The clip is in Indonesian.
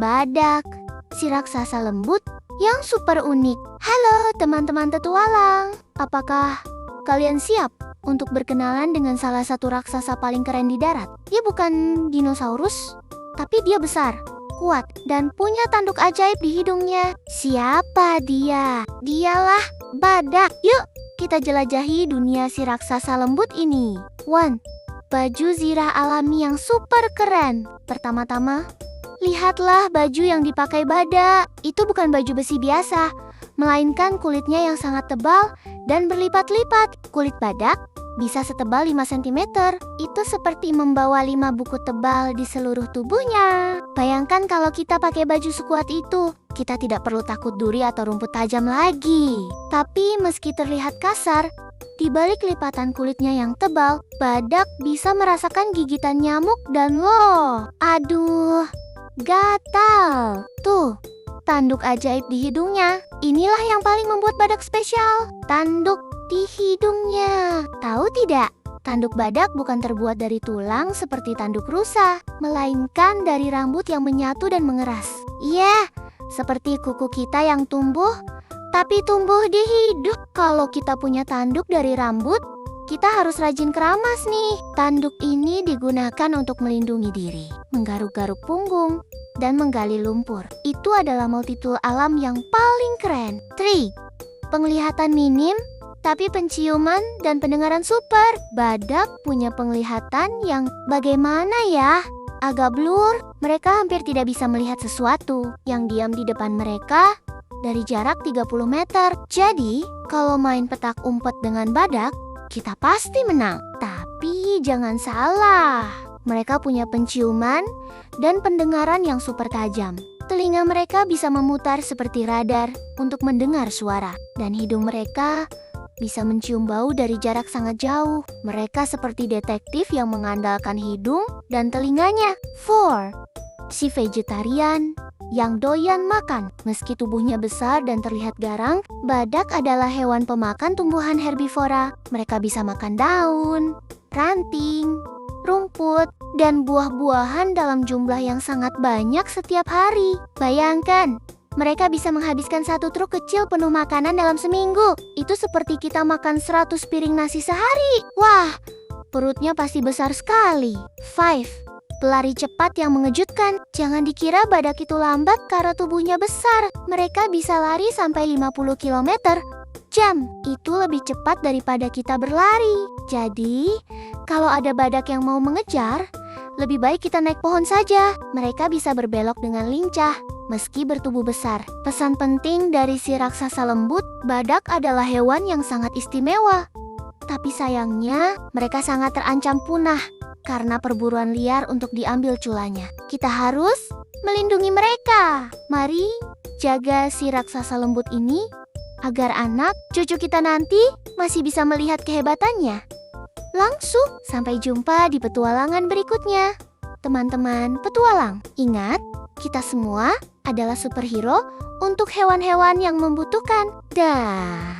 Badak, si raksasa lembut yang super unik. Halo teman-teman petualang, apakah kalian siap untuk berkenalan dengan salah satu raksasa paling keren di darat? Dia bukan dinosaurus, tapi dia besar, kuat, dan punya tanduk ajaib di hidungnya. Siapa dia? Dialah badak. Yuk, kita jelajahi dunia si raksasa lembut ini. 1. Baju zirah alami yang super keren. Pertama-tama, lihatlah baju yang dipakai badak. Itu bukan baju besi biasa, melainkan kulitnya yang sangat tebal dan berlipat-lipat. Kulit badak bisa setebal 5 cm. Itu seperti membawa 5 buku tebal di seluruh tubuhnya. Bayangkan kalau kita pakai baju sekuat itu, kita tidak perlu takut duri atau rumput tajam lagi. Tapi meski terlihat kasar, di balik lipatan kulitnya yang tebal, badak bisa merasakan gigitan nyamuk dan aduh, gatal. Tuh, tanduk ajaib di hidungnya. Inilah yang paling membuat badak spesial. Tanduk di hidungnya. Tahu tidak? Tanduk badak bukan terbuat dari tulang seperti tanduk rusa, melainkan dari rambut yang menyatu dan mengeras. Iya, seperti kuku kita yang tumbuh, tapi tumbuh di hidung. Kalau kita punya tanduk dari rambut, kita harus rajin keramas nih. Tanduk ini digunakan untuk melindungi diri, menggaruk-garuk punggung, dan menggali lumpur. Itu adalah multitool alam yang paling keren. 3. Penglihatan minim, tapi penciuman dan pendengaran super. Badak punya penglihatan yang bagaimana ya? Agak blur, mereka hampir tidak bisa melihat sesuatu yang diam di depan mereka dari jarak 30 meter. Jadi, kalau main petak umpet dengan badak, kita pasti menang. Tapi jangan salah, mereka punya penciuman dan pendengaran yang super tajam. Telinga mereka bisa memutar seperti radar untuk mendengar suara, dan hidung mereka bisa mencium bau dari jarak sangat jauh. Mereka seperti detektif yang mengandalkan hidung dan telinganya. 4. Si vegetarian yang doyan makan. Meski tubuhnya besar dan terlihat garang, badak adalah hewan pemakan tumbuhan herbivora. Mereka bisa makan daun, ranting, rumput, dan buah-buahan dalam jumlah yang sangat banyak setiap hari. Bayangkan, mereka bisa menghabiskan 1 truk kecil penuh makanan dalam seminggu. Itu seperti kita makan 100 piring nasi sehari. Wah, perutnya pasti besar sekali. 5. Pelari cepat yang mengejutkan. Jangan dikira badak itu lambat karena tubuhnya besar. Mereka bisa lari sampai 50 km jam. Itu lebih cepat daripada kita berlari. Jadi, kalau ada badak yang mau mengejar, lebih baik kita naik pohon saja. Mereka bisa berbelok dengan lincah meski bertubuh besar. Pesan penting dari si raksasa lembut, badak adalah hewan yang sangat istimewa. Tapi sayangnya, mereka sangat terancam punah karena perburuan liar untuk diambil culanya. Kita harus melindungi mereka. Mari jaga si raksasa lembut ini agar anak cucu kita nanti masih bisa melihat kehebatannya. Langsung sampai jumpa di petualangan berikutnya. Teman-teman petualang, ingat, kita semua adalah superhero untuk hewan-hewan yang membutuhkan. Dah.